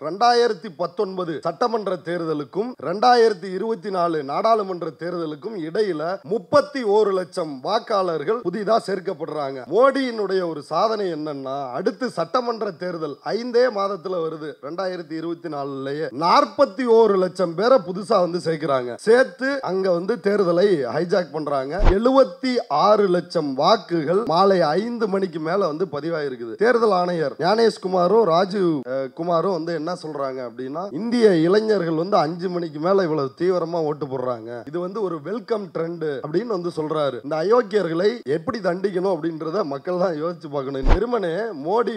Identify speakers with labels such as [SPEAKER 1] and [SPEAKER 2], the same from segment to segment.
[SPEAKER 1] 2019 சட்டமன்ற தேர்தலுக்கும் 2024 நாடாளுமன்ற தேர்தலுக்கும் இடையில 31 லட்சம் வாக்காளர்கள் புதிதா சேர்க்கப்படுறாங்க. மோடியினுடைய ஒரு சாதனை என்னன்னா, அடுத்து சட்டமன்ற தேர்தல் 5 மாதத்துல வருது. 2024லயே 41 லட்சம் பேரை புதுசா சேர்க்கிறாங்க. சேர்த்து அங்க தேர்தலை ஹைஜாக் பண்றாங்க. 76 லட்சம் வாக்குகள் மாலை 5 மணிக்கு மேல பதிவாயிருக்குது. தேர்தல் ஆணையர் ஞானேஷ்குமாரும் ராஜீவ் குமாரும் என்ன சொல்றாங்க அப்படின்னா, இந்திய இளைஞர்கள் 5 மணிக்கு மேல இவ்வளவு தீவிரமா ஓட்டு போடுறாங்க, இது ஒரு வெல்கம் ட்ரெண்ட் அப்படின்னு சொல்றாரு. இந்த அயோக்கியர்களை எப்படி தண்டிக்கணும் அப்படின்றத மக்கள் தான் யோசிச்சு பார்க்கணும். வெறுமனே மோடி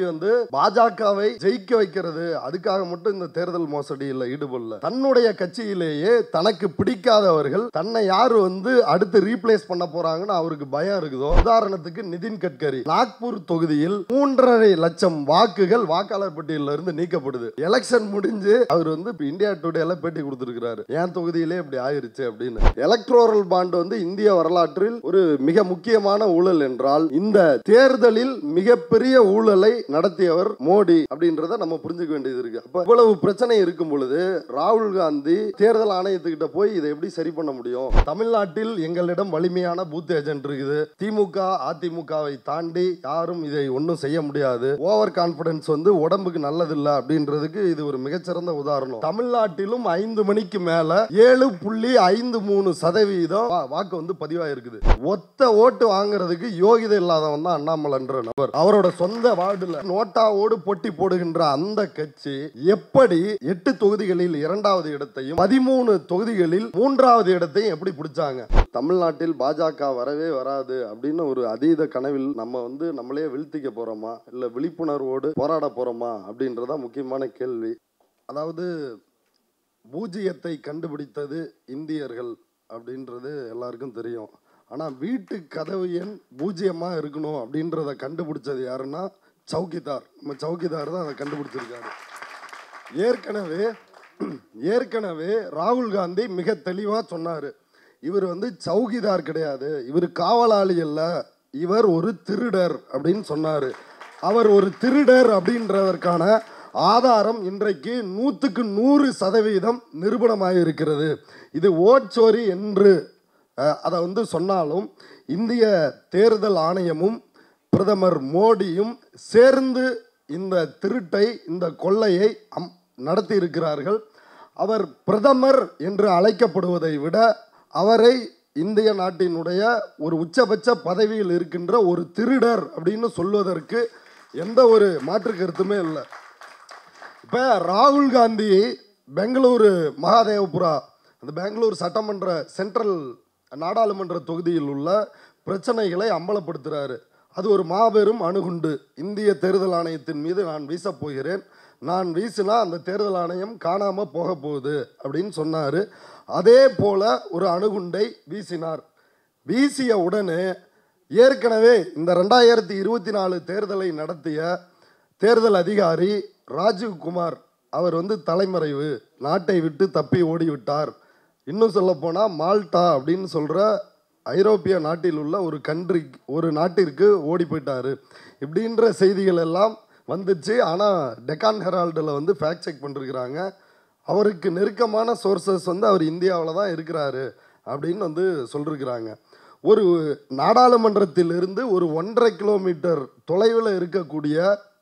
[SPEAKER 1] பாஜகவை ஜெயிக்க வைக்கிறது அதுக்காக மட்டும் இந்த தேர்தல் மோசடியில் ஈடுபடல. தன்னுடைய கட்சியிலேயே தனக்கு பிடிக்காதவர்கள் தன்னை யாரு அடுத்து ரீப்ளேஸ் பண்ண போறாங்கன்னு அவருக்கு பயம் இருக்குதோ, உதாரணத்துக்கு நிதின் கட்கரி நாக்பூர் தொகுதியில் 3.5 லட்சம் வாக்குகள் வாக்காளர் பட்டியலில் இருந்து நீக்கப்படுது. எலெக்ஷன் முடிஞ்சு அவர் இந்தியா டுடேல பேட்டி கொடுத்திருக்கிறாரு, என் தொகுதியிலே இப்படி ஆயிருச்சு அப்படின்னு. எலக்ட்ரோரல் பாண்ட் இந்திய வரலாற்றில் ஒரு மிக முக்கியமான ஊழல் என்றால், இந்த தேர்தலில் மிகப்பெரிய ஊழலை நடத்தியவர் மோடி அப்படின்றத நம்ம புரிஞ்சுக்க வேண்டியது இருக்கு. அப்ப இவ்வளவு பிரச்சனை இருக்கும் பொழுது ராகுல் காந்தி தேர்தல் ஆணையத்துக்கிட்ட போய் இதை எப்படி சரி பண்ண முடியும்? தமிழ்நாட்டில் எங்களிடம் வலிமையான பூத் ஏஜென்ட் இருக்குது, திமுக அதிமுகவை தாண்டி யாரும் இதை ஒன்றும் செய்ய முடியாது, ஓவர் கான்பிடன்ஸ் உடம்புக்கு நல்லதில்லை அப்படின்றதுக்கு இது ஒரு மிகச்சிறந்த உதாரணம். தமிழ்நாட்டிலும் 5 மணிக்கு மேல 7.53% வாக்கு பதிவாயிருக்குது. ஒத்த ஓட்டு வாங்குறதுக்கு யோகிதை இல்லாதவன் தான் அண்ணாமலைன்ற நபர். அவரோட சொந்த வார்டுல நோட்டாவோடு போட்டி போடுகின்ற அந்த கட்சி எப்படி 8 தொகுதிகளில் 2வது இடத்தையும் 13 தொகுதிகளில் 3வது இடத்தையும் எப்படி பிடிச்சாங்க? தமிழ்நாட்டில் பாஜக வரவே வராது அப்படின்னு ஒரு அதீத கனவில் நம்ம நம்மளே வீழ்த்திக்க போறோமா, இல்ல விழிப்புணர்வோடு போராட போறோமா அப்படின்றத முக்கியமான கேள்வி. அதாவது பூஜ்ஜியத்தை கண்டுபிடித்தது இந்தியர்கள் அப்படின்றது எல்லாருக்கும் தெரியும். ஆனால் வீட்டு கதவு எண் 0 இருக்கணும் அப்படின்றத கண்டுபிடிச்சது யாருன்னா சௌக்கிதார். நம்ம சௌக்கிதார் தான் அதை கண்டுபிடிச்சிருக்காரு. ஏற்கனவே ராகுல் காந்தி மிக தெளிவாக சொன்னார், இவர் சௌக்கிதார் கிடையாது, இவர் காவலாளி அல்ல, இவர் ஒரு திருடர் அப்படின்னு சொன்னார். அவர் ஒரு திருடர் அப்படின்றதற்கான ஆதாரம் இன்றைக்கு 100க்கு 100% நிரூபணமாக இருக்கிறது. இது ஓட்சோரி என்று அதை சொன்னாலும் இந்திய தேர்தல் ஆணையமும் பிரதமர் மோடியும் சேர்ந்து இந்த திருட்டை, இந்த கொள்ளையை நடத்தி இருக்கிறார்கள். அவர் பிரதமர் என்று அழைக்கப்படுவதை விட அவரை இந்திய நாட்டினுடைய ஒரு உச்சபட்ச பதவியில் இருக்கின்ற ஒரு திருடர் அப்படின்னு சொல்வதற்கு எந்த ஒரு மாற்று கருத்துமே இல்லை. இப்போ ராகுல் காந்தி பெங்களூரு மகாதேவபுரா, அந்த பெங்களூர் சட்டமன்ற சென்ட்ரல் நாடாளுமன்ற தொகுதியில் உள்ள பிரச்சனைகளை அம்பலப்படுத்துகிறாரு. அது ஒரு மாபெரும் அணுகுண்டு. இந்திய தேர்தல் ஆணையத்தின் மீது நான் வீசப் போகிறேன், நான் வீசினா அந்த தேர்தல் ஆணையம் காணாமல் போக போகுது அப்படின்னு சொன்னார். அதே போல ஒரு அணுகுண்டை வீசினார். வீசிய உடனே ஏற்கனவே இந்த 2024 தேர்தலை நடத்திய தேர்தல் அதிகாரி ராஜீவ் குமார் அவர் தலைமறைவு, நாட்டை விட்டு தப்பி ஓடிவிட்டார். இன்னும் சொல்ல போனால் மால்டா அப்படின்னு சொல்கிற ஐரோப்பிய நாட்டில் உள்ள ஒரு நாட்டிற்கு ஓடி போயிட்டார் இப்படின்ற செய்திகள் எல்லாம் வந்துச்சு. ஆனால் டெக்கான் ஹெரால்டில் ஃபேக்ட் செக் பண்ணிருக்கிறாங்க. அவருக்கு நெருக்கமான சோர்சஸ் அவர் இந்தியாவில் தான் இருக்கிறாரு அப்படின்னு சொல்லிருக்கிறாங்க. ஒரு நாடாளுமன்றத்திலிருந்து ஒரு 1.5 கிலோமீட்டர் தொலைவில் இருக்கக்கூடிய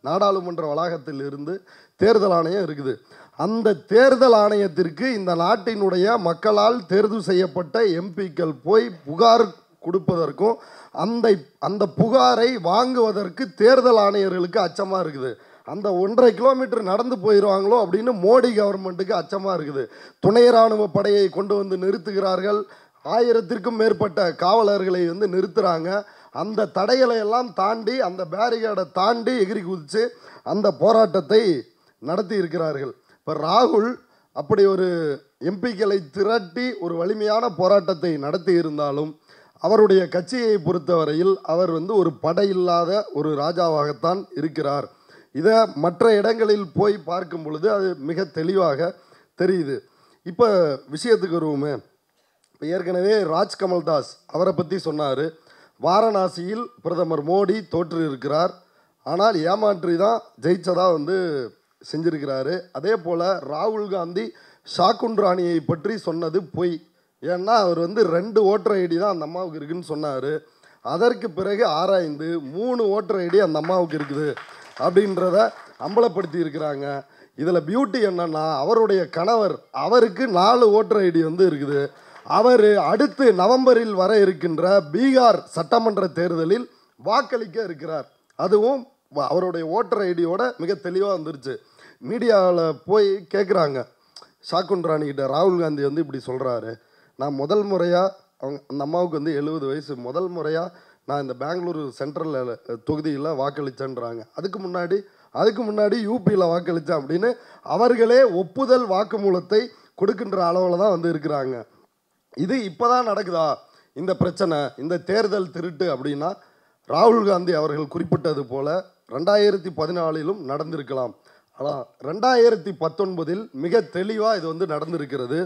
[SPEAKER 1] நாடாளுமன்ற வளாகத்தில் இருந்து தேர்தல் ஆணையம் இருக்குது. அந்த தேர்தல் ஆணையத்திற்கு இந்த நாட்டினுடைய மக்களால் தேர்வு செய்யப்பட்ட எம்பிக்கள் போய் புகார் கொடுப்பதற்கும் அந்த புகாரை வாங்குவதற்கு தேர்தல் ஆணையர்களுக்கு அச்சமாக இருக்குது. அந்த 1.5 கிலோமீட்டர் நடந்து போயிடுவாங்களோ அப்படின்னு மோடி கவர்மெண்ட்டுக்கு அச்சமாக இருக்குது. துணை இராணுவ படையை கொண்டு நிறுத்துகிறார்கள். 1000த்திற்கும் மேற்பட்ட காவலர்களை நிறுத்துகிறாங்க. அந்த தடைகளை எல்லாம் தாண்டி, அந்த பேரிகேடை தாண்டி எகிரி குதித்து அந்த போராட்டத்தை நடத்தி இருக்கிறார்கள். இப்போ ராகுல் அப்படி ஒரு எம்பிக்களை திரட்டி ஒரு வலிமையான போராட்டத்தை நடத்தி இருந்தாலும் அவருடைய கட்சியை பொறுத்தவரையில் அவர் ஒரு படையில்லாத ஒரு ராஜாவாகத்தான் இருக்கிறார். இதை மற்ற இடங்களில் போய் பார்க்கும் பொழுது அது மிக தெளிவாக தெரியுது. இப்போ விஷயத்துக்கு வருவோமே. இப்போ ஏற்கனவே ராஜ்கமல்தாஸ் அவரை பற்றி சொன்னார். வாரணாசியில் பிரதமர் மோடி தோற்று இருக்கிறார், ஆனால் ஏமாற்றி தான் ஜெயிச்சதா செஞ்சிருக்கிறாரு. அதே போல் ராகுல் காந்தி ஷாக்குன் ராணியை பற்றி சொன்னது பொய். ஏன்னா அவர் வந்து 2 ஓட்டர் ஐடி தான் அந்த அம்மாவுக்கு இருக்குன்னு சொன்னார். அதற்கு பிறகு ஆராய்ந்து 3 ஓட்டர் ஐடி அந்த அம்மாவுக்கு இருக்குது அப்படின்றத அம்பலப்படுத்தி இருக்கிறாங்க. இதில் பியூட்டி என்னன்னா, அவருடைய கணவர் அவருக்கு 4 ஓட்டர் ஐடி வந்து இருக்குது. அவர் அடுத்து நவம்பரில் வர இருக்கின்ற பீகார் சட்டமன்ற தேர்தலில் வாக்களிக்க இருக்கிறார். அதுவும் அவருடைய ஓட்டர் ஐடியோட மிக தெளிவாக வந்துருச்சு. மீடியாவில் போய் கேட்குறாங்க ஷாக்குன் ராணிக்கிட்ட, ராகுல் காந்தி வந்து இப்படி சொல்கிறாரு, நான் முதல் முறையாக அந்த அம்மாவுக்கு வந்து 70 வயசு, முதல் முறையாக நான் இந்த பெங்களூரு சென்ட்ரல் தொகுதியில் வாக்களித்தேன்றாங்க. அதுக்கு முன்னாடி யூபியில் வாக்களித்தேன் அப்படின்னு அவர்களே ஒப்புதல் வாக்குமூலத்தை கொடுக்கின்ற அளவில் தான் வந்து இருக்கிறாங்க. இது இப்போ தான் நடக்குதா இந்த பிரச்சனை, இந்த தேர்தல் திருட்டு அப்படின்னா, ராகுல் காந்தி அவர்கள் குறிப்பிட்டது போல 2014 நடந்திருக்கலாம். ஆனால் 2019 மிக தெளிவாக இது வந்து நடந்திருக்கிறது.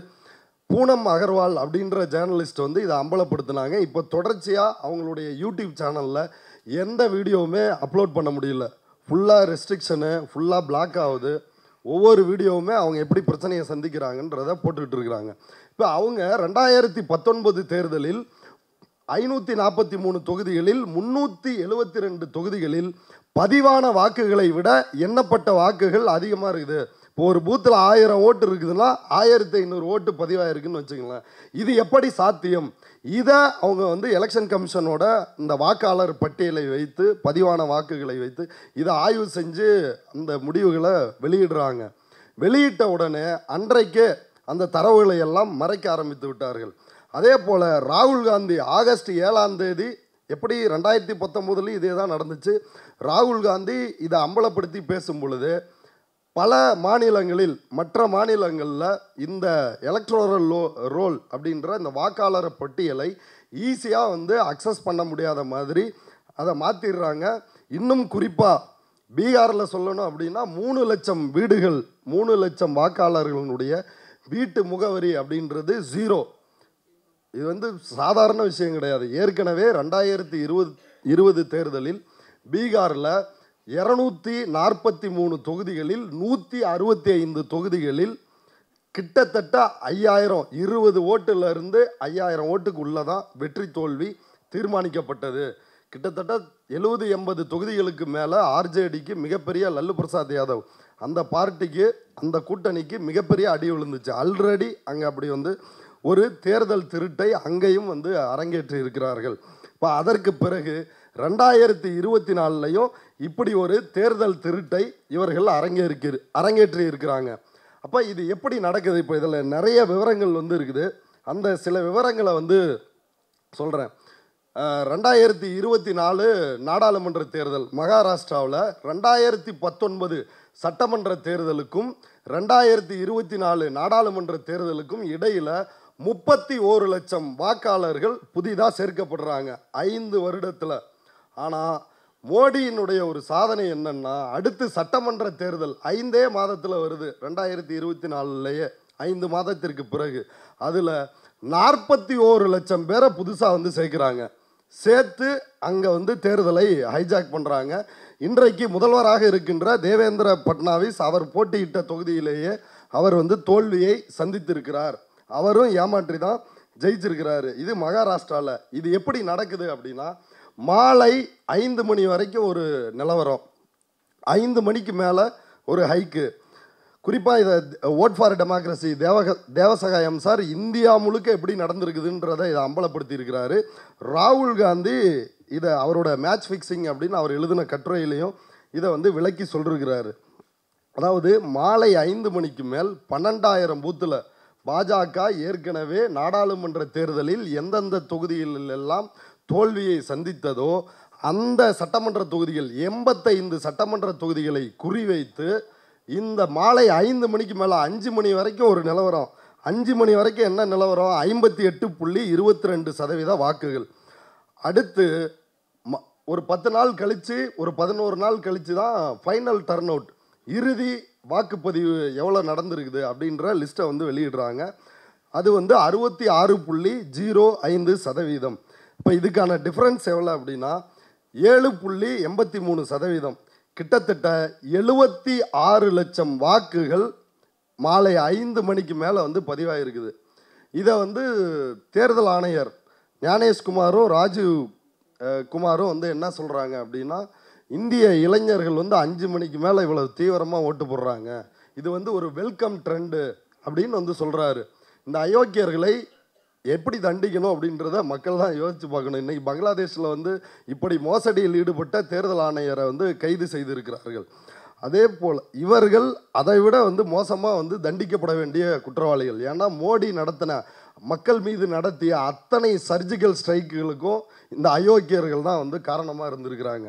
[SPEAKER 1] பூனம் அகர்வால் அப்படின்ற ஜேர்னலிஸ்ட் வந்து இதை அம்பலப்படுத்தினாங்க. இப்போ தொடர்ச்சியாக அவங்களுடைய யூடியூப் சேனலில் எந்த வீடியோவுமே அப்லோட் பண்ண முடியல. ஃபுல்லாக ரெஸ்ட்ரிக்ஷனு, ஃபுல்லாக பிளாக் ஆகுது. ஒவ்வொரு வீடியோவுமே அவங்க எப்படி பிரச்சனையை சந்திக்கிறாங்கன்றதை போட்டுக்கிட்டு இருக்கிறாங்க. இப்போ அவங்க 2019 தேர்தலில் 543 தொகுதிகளில் 372 தொகுதிகளில் பதிவான வாக்குகளை விட எண்ணப்பட்ட வாக்குகள் அதிகமாக இருக்குது. இப்போ ஒரு பூத்தில் 1000 ஓட்டு இருக்குதுன்னா 1500 ஓட்டு பதிவாயிருக்குன்னு வச்சுக்கலாம். இது எப்படி சாத்தியம்? இதை அவங்க வந்து எலெக்ஷன் கமிஷனோட இந்த வாக்காளர் பட்டியலை வைத்து, பதிவான வாக்குகளை வைத்து இதை ஆய்வு செஞ்சு அந்த முடிவுகளை வெளியிடுறாங்க. வெளியிட்ட உடனே அன்றைக்கே அந்த தரவுகளை எல்லாம் மறைக்க ஆரம்பித்து விட்டார்கள். அதே போல் ராகுல் காந்தி ஆகஸ்ட் 7ஆம் தேதி எப்படி 2019 இதே தான் நடந்துச்சு. ராகுல் காந்தி இதை அம்பலப்படுத்தி பேசும் பொழுது பல மாநிலங்களில், மற்ற மாநிலங்களில் இந்த எலக்ட்ரோரல் ரோல் அப்படின்ற இந்த வாக்காளர் பட்டியலை ஈஸியாக வந்து அக்சஸ் பண்ண முடியாத மாதிரி அதை மாற்றிடுறாங்க. இன்னும் குறிப்பாக பீகாரில் சொல்லணும் அப்படின்னா 3 லட்சம் வீடுகள், 3 லட்சம் வாக்காளர்களுடைய வீட்டு முகவரி அப்படின்றது 0. இது வந்து சாதாரண விஷயம் கிடையாது. ஏற்கனவே 2020 தேர்தலில் பீகாரில் 243 தொகுதிகளில் 165 தொகுதிகளில் கிட்டத்தட்ட 5000, 20 ஓட்டுலேருந்து 5000 ஓட்டுக்கு உள்ளதான் வெற்றி தோல்வி தீர்மானிக்கப்பட்டது. கிட்டத்தட்ட 70-80 தொகுதிகளுக்கு மேலே ஆர்ஜேடிக்கு மிகப்பெரிய லல்லு பிரசாத் யாதவ் அந்த பார்ட்டிக்கு, அந்த கூட்டணிக்கு மிகப்பெரிய அடி விழுந்துச்சு. ஆல்ரெடி அங்கே அப்படி வந்து ஒரு தேர்தல் திருட்டை அங்கேயும் வந்து அரங்கேற்றி இருக்கிறார்கள். இப்போ அதற்கு பிறகு 2024 இப்படி ஒரு தேர்தல் திருட்டை இவர்கள் அரங்கேற்றி இருக்கிறாங்க. அப்போ இது எப்படி நடக்குது? இப்போ இதில் நிறைய விவரங்கள் வந்து இருக்குது. அந்த சில விவரங்களை வந்து சொல்கிறேன். 2024 நாடாளுமன்ற தேர்தல் மகாராஷ்டிராவில் 2019 சட்டமன்ற தேர்தலுக்கும் 2024 நாடாளுமன்ற தேர்தலுக்கும் இடையில் 31 லட்சம் வாக்காளர்கள் புதிதாக சேர்க்கப்படுறாங்க 5 வருடத்தில். ஆனால் மோடியினுடைய ஒரு சாதனை என்னன்னா, அடுத்து சட்டமன்ற தேர்தல் 5 மாதத்தில் வருது. 2024 5 மாதத்திற்கு பிறகு அதில் 41 லட்சம் பேரை புதுசாக வந்து சேர்க்குறாங்க. சேர்த்து அங்கே வந்து தேர்தலை ஹைஜாக் பண்ணுறாங்க. இன்றைக்கு முதல்வராக இருக்கின்ற தேவேந்திர பட்னாவிஸ் அவர் போட்டியிட்ட தொகுதியிலேயே அவர் வந்து தோல்வியை சந்தித்திருக்கிறார். அவரும் ஏமாற்றி தான் ஜெயிச்சிருக்கிறாரு. இது மகாராஷ்டிராவில். இது எப்படி நடக்குது அப்படின்னா, மாலை 5 மணி வரைக்கும் ஒரு நிலவரம், 5 மணிக்கு மேலே ஒரு ஹைக்கு. குறிப்பாக இதை vote for democracy Devasagayam sir India முழுக்க எப்படி நடந்திருக்குதுன்றதை இதை அம்பலப்படுத்தி இருக்கிறாரு. ராகுல் காந்தி இதை அவரோட மேட்ச் ஃபிக்ஸிங் அப்படின்னு அவர் எழுதின கட்டுரையிலையும் இதை வந்து விளக்கி சொல்லிருக்கிறாரு. அதாவது மாலை 5 மணிக்கு மேல் 12,000 பூத்தில் பாஜக ஏற்கனவே நாடாளுமன்ற தேர்தலில் எந்தெந்த தொகுதிகளெல்லாம் தோல்வியை சந்தித்ததோ அந்த சட்டமன்ற தொகுதிகள் 85 சட்டமன்ற தொகுதிகளை குறிவைத்து இந்த மாலை 5 மணிக்கு மேலே 5 மணி வரைக்கும் ஒரு நிலவரம். 5 மணி வரைக்கும் என்ன நிலவரம்? 58.22% வாக்குகள். அடுத்து ஒரு 10 நாள் கழித்து, ஒரு 11 நாள் கழித்து தான் ஃபைனல் டர்ன் அவுட், இறுதி வாக்குப்பதிவு எவ்வளோ நடந்திருக்குது அப்படின்ற லிஸ்ட்டை வந்து வெளியிடுறாங்க. அது வந்து 66.05%. இப்போ இதுக்கான டிஃப்ரென்ஸ் எவ்வளோ அப்படின்னா 7.83%. கிட்டத்தட்ட 76 லட்சம் வாக்குகள் மாலை 5 மணிக்கு மேலே வந்து பதிவாயிருக்குது. இதை வந்து தேர்தல் ஆணையர் ஞானேஷ்குமாரும் ராஜீவ் குமாரும் வந்து என்ன சொல்கிறாங்க அப்படின்னா, இந்திய இளைஞர்கள் வந்து 5 மணிக்கு மேலே இவ்வளவு தீவிரமாக ஓட்டு போடுறாங்க, இது வந்து ஒரு வெல்கம் ட்ரெண்டு அப்படின்னு வந்து சொல்கிறாரு. இந்த அயோக்கியர்களை எப்படி தண்டிக்கணும் அப்படின்றத மக்கள் தான் யோசித்து பார்க்கணும். இன்றைக்கி பங்களாதேஷில் வந்து இப்படி மோசடியில் ஈடுபட்ட தேர்தல் ஆணையரை வந்து கைது செய்திருக்கிறார்கள். அதே போல் இவர்கள் அதை விட வந்து மோசமாக வந்து தண்டிக்கப்பட வேண்டிய குற்றவாளிகள். ஏன்னா மோடி நடத்தின மக்கள் மீது நடத்திய அத்தனை சர்ஜிக்கல் ஸ்ட்ரைக்குகளுக்கும் இந்த அயோக்கியர்கள் தான் வந்து காரணமாக இருந்திருக்கிறாங்க.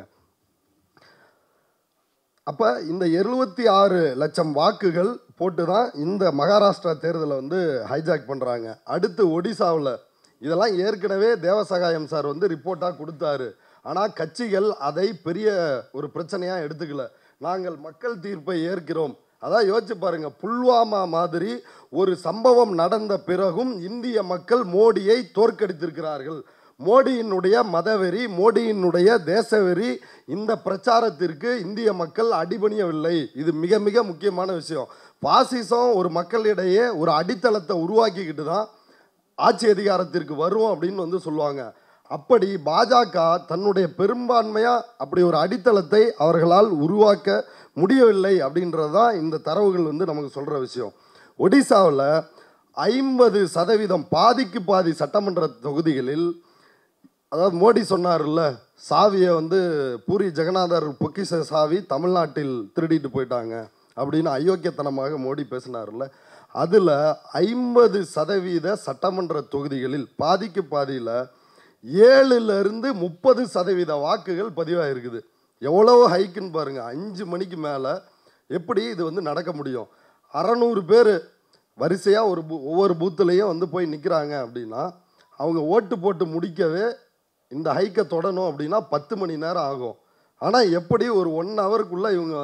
[SPEAKER 1] அப்போ இந்த 76 லட்சம் வாக்குகள் போட்டு தான் இந்த மகாராஷ்டிரா தேர்தலை வந்து ஹைஜாக் பண்ணுறாங்க. அடுத்து ஒடிசாவில் இதெல்லாம் ஏற்கனவே தேவசகாயம் சார் வந்து ரிப்போர்ட்டாக கொடுத்தாரு. ஆனால் கட்சிகள் அதை பெரிய ஒரு பிரச்சனையாக எடுத்துக்கல. நாங்கள் மக்கள் தீர்ப்பை ஏற்கிறோம். அதான் யோசிச்சு பாருங்க, புல்வாமா மாதிரி ஒரு சம்பவம் நடந்த பிறகும் இந்திய மக்கள் மோடியை தோற்கடித்திருக்கிறார்கள். மோடியினுடைய மதவெறி, மோடியினுடைய தேசவெறி, இந்த பிரச்சாரத்திற்கு இந்திய மக்கள் அடிபணியவில்லை. இது மிக மிக முக்கியமான விஷயம். பாசிசம் ஒரு மக்களிடையே ஒரு அடித்தளத்தை உருவாக்கிக்கிட்டு தான் ஆட்சி அதிகாரத்திற்கு வரும் அப்படின்னு வந்து சொல்லுவாங்க. அப்படி பாஜக தன்னுடைய பெரும்பான்மையாக அப்படி ஒரு அடித்தளத்தை அவர்களால் உருவாக்க முடியவில்லை அப்படின்றது தான் இந்த தரவுகள் வந்து நமக்கு சொல்கிற விஷயம். ஒடிசாவில் 50% பாதிக்கு பாதி சட்டமன்ற தொகுதிகளில், அதாவது மோடி சொன்னார்ல, சாவியை வந்து பூரி ஜெகநாதர் பொக்கிஷ சாவி தமிழ்நாட்டில் திருடிட்டு போயிட்டாங்க அப்படின்னு அயோக்கியத்தனமாக மோடி பேசினார்ல, அதில் 50% சட்டமன்ற தொகுதிகளில் பாதிக்கு பாதியில் 7லிருந்து 30% வாக்குகள் பதிவாகிருக்குது. எவ்வளோ ஹைக்குன்னு பாருங்கள். 5 மணிக்கு மேலே எப்படி இது வந்து நடக்க முடியும்? 600 பேர் வரிசையாக ஒவ்வொரு பூத்துலேயும் வந்து போய் நிற்கிறாங்க அப்படின்னா, அவங்க ஓட்டு போட்டு முடிக்கவே இந்த ஹைக்கை தொடணும் அப்படின்னா 10 மணி நேரம் ஆகும். ஆனால் எப்படி ஒரு 1 ஹவருக்குள்ளே இவங்க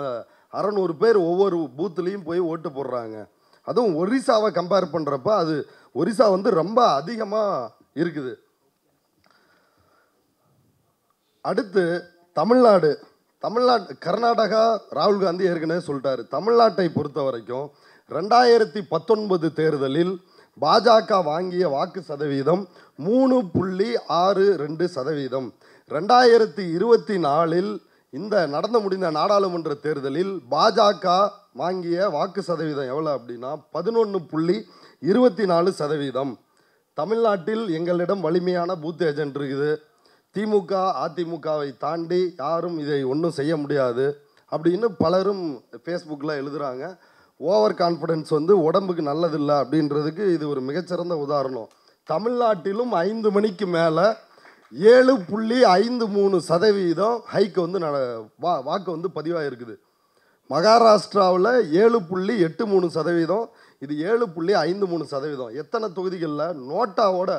[SPEAKER 1] 600 பேர் ஒவ்வொரு பூத்துலேயும் போய் ஓட்டு போடுறாங்க? அதுவும் ஒரிசாவை கம்பேர் பண்ணுறப்ப அது ஒரிசா வந்து ரொம்ப அதிகமாக இருக்குது. அடுத்து தமிழ்நாடு. கர்நாடகா ராகுல் காந்தி ஏற்கனவே சொல்லிட்டாரு. தமிழ்நாட்டை பொறுத்த வரைக்கும் 2019 தேர்தலில் பாஜக வாங்கிய வாக்கு சதவீதம் 3.62%. 2024 இந்த நடந்து முடிந்த நாடாளுமன்ற தேர்தலில் பாஜக வாங்கிய வாக்கு சதவீதம் எவ்வளோ அப்படின்னா 11.24%. தமிழ்நாட்டில் எங்களிடம் வலிமையான பூத் ஏஜென்ட் இருக்குது. திமுக அதிமுகவை தாண்டி யாரும் இதை ஒன்றும் செய்ய முடியாது அப்படின்னு பலரும் ஃபேஸ்புக்கில் எழுதுகிறாங்க. ஓவர் கான்ஃபிடென்ஸ் வந்து உடம்புக்கு நல்லதில்லை அப்படின்றதுக்கு இது ஒரு மிகச்சிறந்த உதாரணம். தமிழ்நாட்டிலும் 5 மணிக்கு மேலே 7.53% ஹைக்கு வந்து வாக்கு வந்து பதிவாக இருக்குது. மகாராஷ்டிராவில் 7.83%, இது 7.53%. எத்தனை தொகுதிகளில் நோட்டாவோட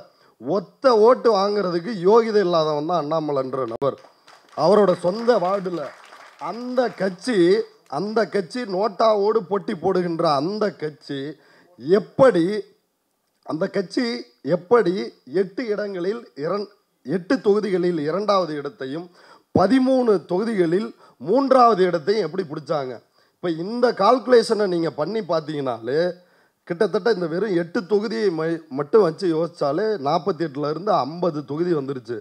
[SPEAKER 1] ஒத்த ஓட்டு வாங்கிறதுக்கு யோகிதை இல்லாதவன் தான் அண்ணாமலைன்ற நபர். அவரோட சொந்த வார்டில் அந்த கட்சி நோட்டாவோடு போட்டி போடுகின்ற அந்த கட்சி எப்படி 8 தொகுதிகளில் 2வது இடத்தையும் 13 தொகுதிகளில் 3வது இடத்தையும் எப்படி பிடிச்சாங்க? இப்போ இந்த கால்குலேஷனை நீங்கள் பண்ணி பார்த்தீங்கனாலே கிட்டத்தட்ட இந்த வெறும் 8 தொகுதியை மட்டும் வச்சு யோசித்தாலே 48லேருந்து 50 தொகுதி வந்துருச்சு.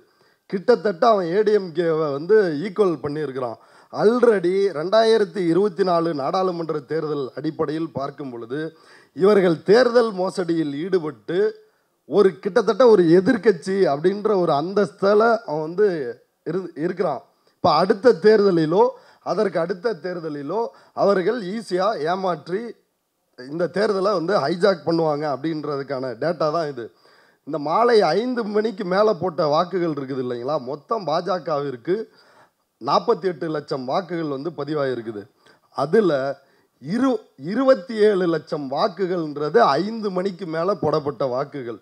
[SPEAKER 1] கிட்டத்தட்ட அவன் ஏடிஎம்கேவை வந்து ஈக்குவல் பண்ணியிருக்கிறான். ஆல்ரெடி 2024 நாடாளுமன்ற தேர்தல் அடிப்படையில் பார்க்கும் பொழுது இவர்கள் தேர்தல் மோசடியில் ஈடுபட்டு கிட்டத்தட்ட ஒரு எதிர்க்கட்சி அப்படின்ற ஒரு அந்தஸ்தில் அவன் வந்து இருக்கிறான். இப்போ அடுத்த தேர்தலிலோ அதற்கு அடுத்த தேர்தலிலோ அவர்கள் ஈஸியாக ஏமாற்றி இந்த தேர்தலை வந்து ஹைஜாக் பண்ணுவாங்க அப்படின்றதுக்கான டேட்டா தான் இது. இந்த மாலை 5 மணிக்கு மேலே போட்ட வாக்குகள் இருக்குது இல்லைங்களா, மொத்தம் பாஜகவிற்கு 48 லட்சம் வாக்குகள் வந்து பதிவாகிருக்குது. அதில் 27 லட்சம் வாக்குகள்ன்றது 5 மணிக்கு மேலே போடப்பட்ட வாக்குகள்.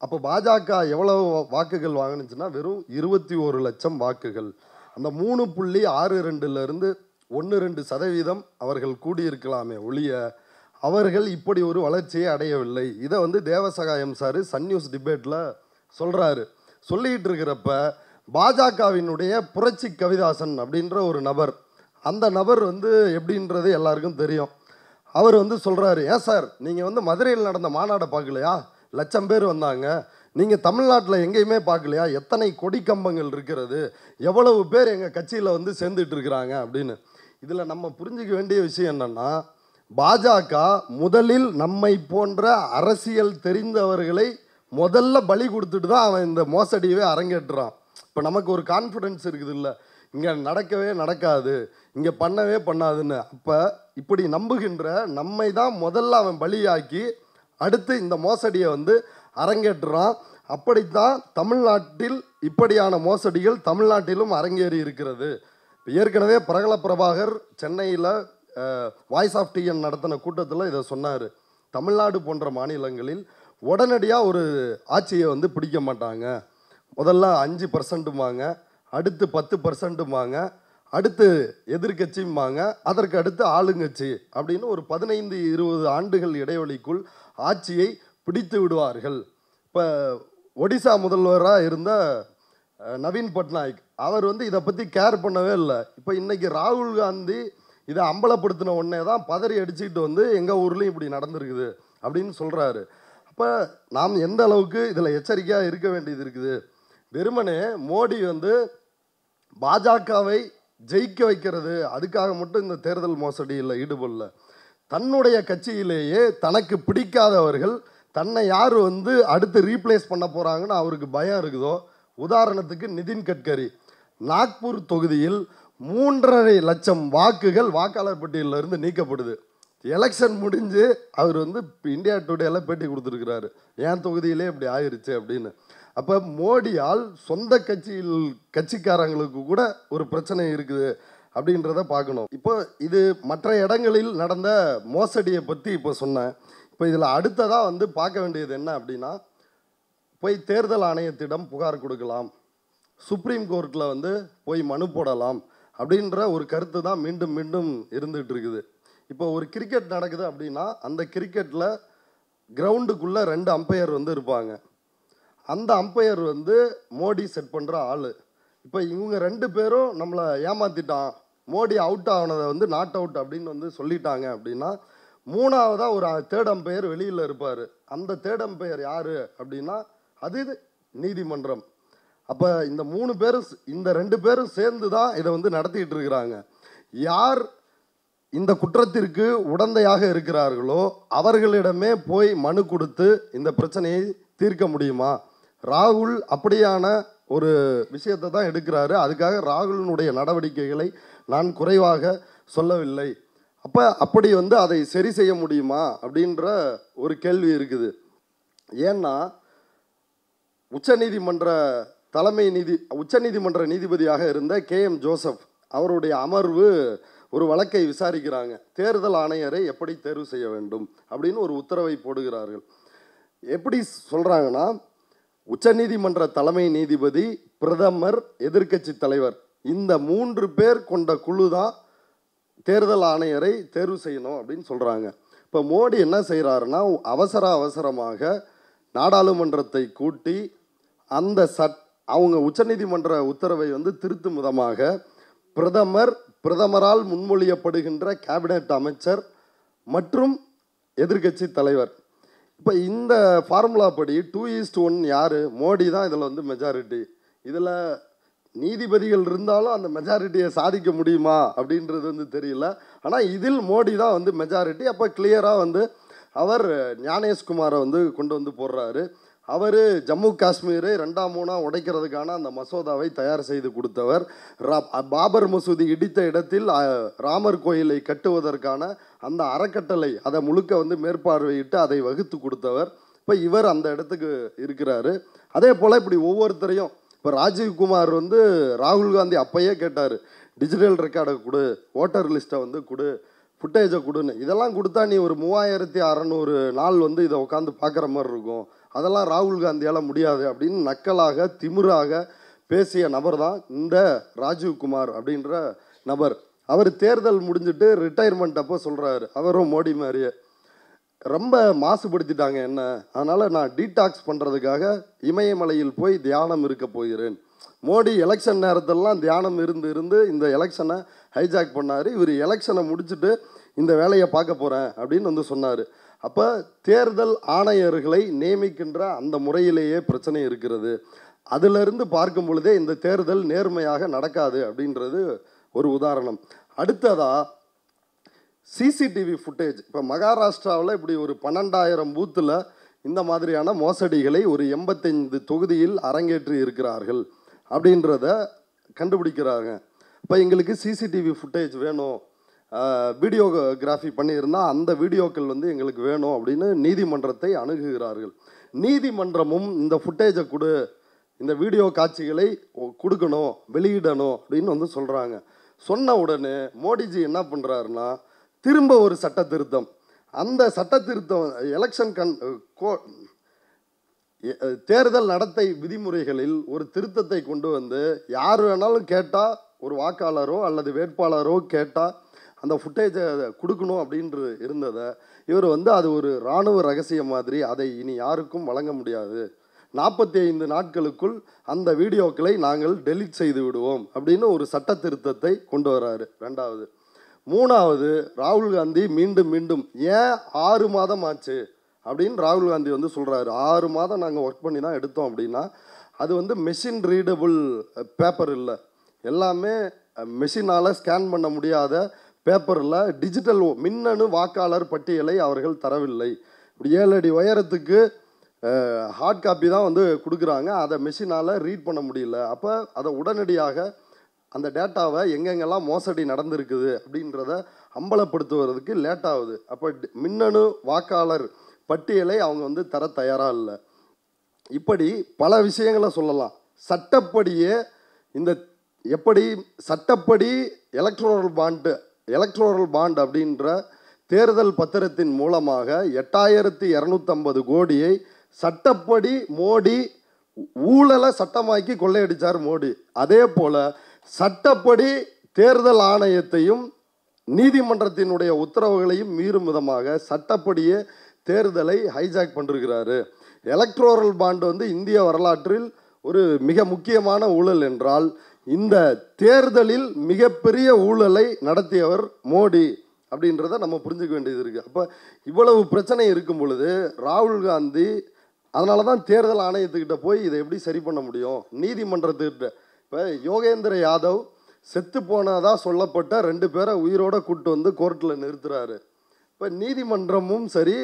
[SPEAKER 1] அப்போ பாஜக எவ்வளவு வாக்குகள் வாங்கினுச்சுன்னா வெறும் 21 லட்சம் வாக்குகள். அந்த 3.62லேருந்து 1-2% அவர்கள் கூடியிருக்கலாமே ஒழிய அவர்கள் இப்படி ஒரு வளர்ச்சியை அடையவில்லை. இதை வந்து தேவசகாயம் சார் சன் நியூஸ் டிபேட்டில் சொல்கிறாரு. சொல்லிகிட்டு இருக்கிறப்ப பாஜகவினுடைய புரட்சி கவிதாசன் அப்படின்ற ஒரு நபர், அந்த நபர் வந்து எப்படின்றது எல்லாருக்கும் தெரியும். அவர் வந்து சொல்கிறாரு, ஏன் சார் நீங்கள் வந்து மதுரையில் நடந்த மாநாடை பார்க்கலையா? 1,00,000 பேர் வந்தாங்க. நீங்கள் தமிழ்நாட்டில் எங்கேயுமே பார்க்கலையா? எத்தனை கொடி கம்பங்கள் இருக்கிறது, எவ்வளவு பேர் எங்கள் கட்சியில் வந்து சேர்ந்துட்டு இருக்கிறாங்க அப்படின்னு. இதில் நம்ம புரிஞ்சிக்க வேண்டிய விஷயம் என்னென்னா, பாஜக முதலில் நம்மை போன்ற அரசியல் தெரிந்தவர்களை முதல்ல பலி கொடுத்துட்டு தான் அவன் இந்த மோசடியவே அரங்கேற்றுறான். இப்போ நமக்கு ஒரு கான்ஃபிடென்ஸ் இருக்குது, இல்லை இங்கே நடக்கவே நடக்காது, இங்கே பண்ணவே பண்ணாதுன்னு. அப்போ இப்படி நம்புகின்ற நம்மை தான் முதல்ல அவன் பலியாக்கி அடுத்து இந்த மோசடியை வந்து அரங்கேற்றுறான். அப்படித்தான் தமிழ்நாட்டில் இப்படியான மோசடிகள் தமிழ்நாட்டிலும் அரங்கேறி இருக்கிறது. ஏற்கனவே பிரகல பிரபாகர் சென்னையில் வாய்ஸ் ஆஃப் டிஎன் நடத்தின கூட்டத்தில் இதை சொன்னார். தமிழ்நாடு போன்ற மாநிலங்களில் உடனடியாக ஒரு ஆட்சியை வந்து பிடிக்க மாட்டாங்க. முதல்ல 5%வாங்க, அடுத்து 10%வாங்க, அடுத்து எதிர்கட்சிம்பாங்க, அதற்கு அடுத்து ஆளுங்கட்சி அப்படின்னு ஒரு 15-20 ஆண்டுகள் இடைவெளிக்குள் ஆட்சியை பிடித்து விடுவார்கள். இப்போ ஒடிசா முதல்வராக இருந்த நவீன் பட்நாயக் அவர் வந்து இதை பற்றி கேர் பண்ணவே இல்லை. இப்போ இன்றைக்கி ராகுல் காந்தி இதை அம்பலப்படுத்தின உடனே தான் பதறி அடிச்சுக்கிட்டு வந்து எங்கள் ஊர்லேயும் இப்படி நடந்திருக்குது அப்படின்னு சொல்கிறாரு. அப்போ நாம் எந்த அளவுக்கு இதில் எச்சரிக்கையாக இருக்க வேண்டியது இருக்குது. வெறுமனே மோடி வந்து பாஜகவை ஜெயிக்க வைக்கிறது அதுக்காக மட்டும் இந்த தேர்தல் மோசடியில் ஈடுபடல. தன்னுடைய கட்சியிலேயே தனக்கு பிடிக்காதவர்கள் தன்னை யார் வந்து அடுத்து ரீப்ளேஸ் பண்ண போகிறாங்கன்னு அவருக்கு பயம் இருக்குதோ. உதாரணத்துக்கு நிதின் கட்கரி நாக்பூர் தொகுதியில் 3.5 லட்சம் வாக்குகள் வாக்காளர் பட்டியலிருந்து நீக்கப்படுது. எலெக்ஷன் முடிஞ்சு அவர் வந்து இந்தியா டுடேல பேட்டி கொடுத்துருக்கிறாரு, என் தொகுதியிலே இப்படி ஆயிடுச்சு அப்படின்னு. அப்போ மோடியால் சொந்த கட்சிக்காரங்களுக்கு கூட ஒரு பிரச்சனை இருக்குது அப்படின்றத பார்க்கணும். இப்போ இது மற்ற இடங்களில் நடந்த மோசடியை பற்றி இப்போ சொன்னேன். இப்போ இதில் அடுத்ததாக வந்து பார்க்க வேண்டியது என்ன அப்படின்னா, போய் தேர்தல் ஆணையத்திடம் புகார் கொடுக்கலாம், சுப்ரீம் கோர்ட்டில் வந்து போய் மனு போடலாம் அப்படின்ற ஒரு கருத்து தான் மீண்டும் மீண்டும் இருந்துகிட்டு இருக்குது. இப்போ ஒரு கிரிக்கெட் நடக்குது அப்படின்னா அந்த கிரிக்கெட்டில் கிரவுண்டுக்குள்ளே 2 அம்பையர் வந்து இருப்பாங்க. அந்த அம்பையர் வந்து மோடி செட் பண்ணுற ஆள். இப்போ இவங்க 2 பேரும் நம்மளை ஏமாற்றிட்டான், மோடி அவுட் ஆனதை வந்து நாட் அவுட் அப்படின்னு வந்து சொல்லிட்டாங்க அப்படின்னா, 3ஆவதாக ஒரு 3rd அம்பையர் வெளியில் இருப்பார். அந்த 3rd அம்பையர் யார் அப்படின்னா அது நீதிமன்றம். அப்போ இந்த 3 பேரும் இந்த 2 பேரும் சேர்ந்து தான் இதை வந்து நடத்திக்கிட்டு இருக்கிறாங்க. யார் இந்த குற்றத்திற்கு உடந்தையாக இருக்கிறார்களோ அவர்களிடமே போய் மனு கொடுத்து இந்த பிரச்சனையை தீர்க்க முடியுமா? ராகுல் அப்படியான ஒரு விஷயத்தை தான் எடுக்கிறாரு. அதுக்காக ராகுலினுடைய நடவடிக்கைகளை நான் குறைவாக சொல்லவில்லை. அப்போ அப்படி வந்து அதை சரி செய்ய முடியுமா அப்படின்ற ஒரு கேள்வி இருக்குது. ஏன்னா உச்சநீதிமன்ற நீதிபதியாக இருந்த KM ஜோசப் அவருடைய அமர்வு ஒரு வழக்கை விசாரிக்கிறாங்க. தேர்தல் ஆணையரை எப்படி தேர்வு செய்ய வேண்டும் அப்படின்னு ஒரு உத்தரவை போடுகிறார்கள். எப்படி சொல்கிறாங்கன்னா, உச்சநீதிமன்ற தலைமை நீதிபதி, பிரதமர், எதிர்க்கட்சி தலைவர், இந்த 3 பேர் கொண்ட குழு தான் தேர்தல் ஆணையரை தேர்வு செய்யணும் அப்படின்னு சொல்கிறாங்க. இப்போ மோடி என்ன செய்கிறாருன்னா, அவசரமாக நாடாளுமன்றத்தை கூட்டி அந்த அவங்க உச்சநீதிமன்ற உத்தரவை வந்து திருத்தும் விதமாக பிரதமரால் முன்மொழியப்படுகின்ற கேபினெட் அமைச்சர் மற்றும் எதிர்க்கட்சி தலைவர், இப்போ இந்த ஃபார்முலா படி 2:1 யார்? மோடி தான் இதில் வந்து மெஜாரிட்டி. இதில் நீதிபதிகள் இருந்தாலும் அந்த மெஜாரிட்டியை சாதிக்க முடியுமா அப்படின்றது வந்து தெரியல. ஆனால் இதில் மோடி தான் வந்து மெஜாரிட்டி. அப்போ கிளியராக வந்து அவர் ஞானேஷ்குமாரை வந்து கொண்டு வந்து போடுறாரு. அவர் ஜம்மு காஷ்மீரை 2-3 உடைக்கிறதுக்கான அந்த மசோதாவை தயார் செய்து கொடுத்தவர். பாபர் மசூதி இடித்த இடத்தில் ராமர் கோயிலை கட்டுவதற்கான அந்த அறக்கட்டளை அதை முழுக்க வந்து மேற்பார்வையிட்டு அதை வகுத்து கொடுத்தவர். இப்போ இவர் அந்த இடத்துக்கு இருக்கிறாரு. அதே போல் இப்படி ஒவ்வொருத்தரையும், இப்போ ராஜீவ்குமார் வந்து ராகுல் காந்தி அப்பயே கேட்டார், டிஜிட்டல் ரெக்கார்டை கொடு, ஓட்டர் லிஸ்ட்டை வந்து கொடு, ஃபுட்டேஜை கொடுன்னு. இதெல்லாம் கொடுத்தா நீ ஒரு 3600 நாள் வந்து இதை உட்காந்து பார்க்குற மாதிரி இருக்கும், அதெல்லாம் ராகுல் காந்தியால் முடியாது அப்படின்னு நக்கலாக திமிராக பேசிய நபர் தான் இந்த ராஜீவ்குமார் அப்படின்ற நபர். அவர் தேர்தல் முடிஞ்சுட்டு ரிட்டையர்மெண்ட் அப்போ சொல்கிறாரு, அவரும் மோடி மாதிரியே, ரொம்ப மாசுபடுத்திட்டாங்க என்ன, அதனால் நான் டீடாக்ஸ் பண்ணுறதுக்காக இமயமலையில் போய் தியானம் இருக்க போகிறேன், மோடி எலெக்ஷன் நேரத்திலலாம் தியானம் இருந்து இந்த எலெக்ஷனை ஹைஜாக் பண்ணார். இவர் எலெக்ஷனை முடிச்சுட்டு இந்த வேலையை பார்க்க போகிறேன் அப்படின்னு வந்து சொன்னார். அப்போ தேர்தல் ஆணையர்களை நியமிக்கின்ற அந்த முறையிலேயே பிரச்சனை இருக்கிறது. அதிலிருந்து பார்க்கும் பொழுதே இந்த தேர்தல் நேர்மையாக நடக்காது அப்படின்றது ஒரு உதாரணம். அடுத்ததாக சிசிடிவி ஃபுட்டேஜ். இப்போ மகாராஷ்டிராவில் இப்படி ஒரு 12,000 பூத்தில் இந்த மாதிரியான மோசடிகளை ஒரு 85 தொகுதியில் அரங்கேற்றி இருக்கிறார்கள் அப்படின்றத கண்டுபிடிக்கிறாங்க. இப்போ எங்களுக்கு சிசிடிவி ஃபுட்டேஜ் வேணும், வீடியோகிராஃபி பண்ணியிருந்தால் அந்த வீடியோக்கள் வந்து எங்களுக்கு வேணும் அப்படின்னு நீதிமன்றத்தை அணுகுகிறார்கள். நீதிமன்றமும் இந்த ஃபுட்டேஜை கொடு, இந்த வீடியோ காட்சிகளை கொடுக்கணும், வெளியிடணும் அப்படின்னு வந்து சொல்கிறாங்க. சொன்ன உடனே மோடிஜி என்ன பண்ணுறாருன்னா திரும்ப ஒரு சட்ட திருத்தம். அந்த சட்ட திருத்தம் எலெக்ஷன் தேர்தல் நடத்தை விதிமுறைகளில் ஒரு திருத்தத்தை கொண்டு வந்து யார் வேணாலும் கேட்டால், ஒரு வாக்காளரோ அல்லது வேட்பாளரோ கேட்டால் அந்த ஃபுட்டேஜை கொடுக்கணும் அப்படின்று இருந்ததை இவர் வந்து அது ஒரு இராணுவ ரகசியம் மாதிரி, அதை இனி யாருக்கும் வழங்க முடியாது, 45 நாட்களுக்குள் அந்த வீடியோக்களை நாங்கள் டெலீட் செய்து விடுவோம் அப்படின்னு ஒரு சட்ட திருத்தத்தை கொண்டு வராரு. ரெண்டாவது. மூணாவது, ராகுல் காந்தி மீண்டும் ஏன் 6 மாதம் ஆச்சு அப்படின்னு ராகுல் காந்தி வந்து சொல்கிறாரு. 6 மாதம் நாங்கள் ஒர்க் பண்ணி தான் எடுத்தோம் அப்படின்னா அது வந்து மெஷின் ரீடபிள் பேப்பர் இல்லை, எல்லாமே மெஷினால் ஸ்கேன் பண்ண முடியாத பேப்பரில் டிஜிட்டல் மின்னணு வாக்காளர் பட்டியலை அவர்கள் தரவில்லை. இப்படி 7 அடி உயரத்துக்கு ஹார்ட் காப்பி தான் வந்து கொடுக்குறாங்க, அதை மெஷினால் ரீட் பண்ண முடியல. அப்போ அதை உடனடியாக அந்த டேட்டாவை எங்கெங்கெல்லாம் மோசடி நடந்திருக்குது அப்படின்றத அம்பலப்படுத்துவதற்கு லேட் ஆகுது. அப்போ மின்னணு வாக்காளர் பட்டியலை அவங்க வந்து தர தயாராக இல்லை. இப்படி பல விஷயங்களை சொல்லலாம். சட்டப்படியே இந்த எப்படி சட்டப்படி எலக்ட்ரோரல் பாண்ட் அப்படின்ற தேர்தல் பத்திரத்தின் மூலமாக 8,250 கோடியை சட்டப்படி மோடி ஊழலை சட்டமாக்கி கொள்ளையடித்தார் மோடி. அதே போல் சட்டப்படி தேர்தல் ஆணையத்தையும் நீதிமன்றத்தினுடைய உத்தரவுகளையும் மீறும் விதமாக சட்டப்படியே தேர்தலை ஹைஜாக் பண்ணிருக்கிறாரு. எலக்ட்ரோரல் பாண்ட் வந்து இந்திய வரலாற்றில் ஒரு மிக முக்கியமான ஊழல் என்றால் இந்த தேர்தலில் மிகப்பெரிய ஊழலை நடத்தியவர் மோடி அப்படின்றத நம்ம புரிஞ்சுக்க வேண்டியது இருக்குது. அப்போ இவ்வளவு பிரச்சனை இருக்கும் பொழுது ராகுல் காந்தி அதனால தான் தேர்தல் ஆணையத்துக்கிட்ட போய் இதை எப்படி சரி பண்ண முடியும், நீதிமன்றத்துக்கிட்ட. இப்போ யோகேந்திர யாதவ் செத்து போனதாக சொல்லப்பட்ட 2 பேரை உயிரோடு கூப்பிட்டு வந்து கோர்ட்டில் நிறுத்துறாரு. இப்போ நீதிமன்றமும் சரி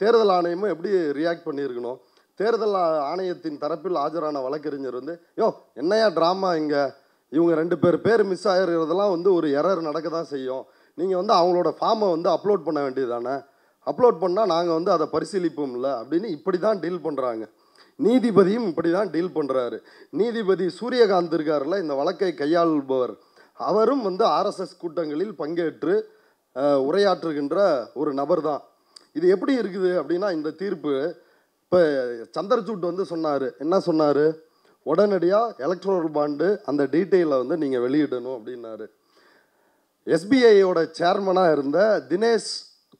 [SPEAKER 1] தேர்தல் ஆணையமும் எப்படி ரியாக்ட் பண்ணியிருக்கணும்? தேர்தல் ஆணையத்தின் தரப்பில் ஆஜரான வழக்கறிஞர் வந்து என்னையா ட்ராமா, இங்கே இவங்க 2 பேர் மிஸ் ஆகிருக்கிறதெல்லாம் வந்து ஒரு எரர் நடக்க தான் செய்யும், நீங்கள் வந்து அவங்களோட ஃபார்மை வந்து அப்லோட் பண்ண வேண்டியது தானே, அப்லோட் பண்ணால் நாங்கள் வந்து அதை பரிசீலிப்போம் இல்லை அப்படின்னு இப்படி தான் டீல் பண்ணுறாங்க. நீதிபதியும் இப்படி தான் டீல் பண்ணுறாரு. நீதிபதி சூரியகாந்த் இருக்கார்ல, இந்த வழக்கை கையாள்பவர், அவரும் வந்து ஆர்எஸ்எஸ் கூட்டங்களில் பங்கேற்று உரையாற்றுகின்ற ஒரு நபர் தான். இது எப்படி இருக்குது அப்படின்னா இந்த தீர்ப்பு, இப்போ சந்திரசூட் வந்து சொன்னார், என்ன சொன்னார், உடனடியாக எலக்ட்ரோரல் பாண்டு அந்த டீட்டெயிலை வந்து நீங்கள் வெளியிடணும் அப்படின்னாரு. எஸ்பிஐயோட சேர்மனாக இருந்த தினேஷ்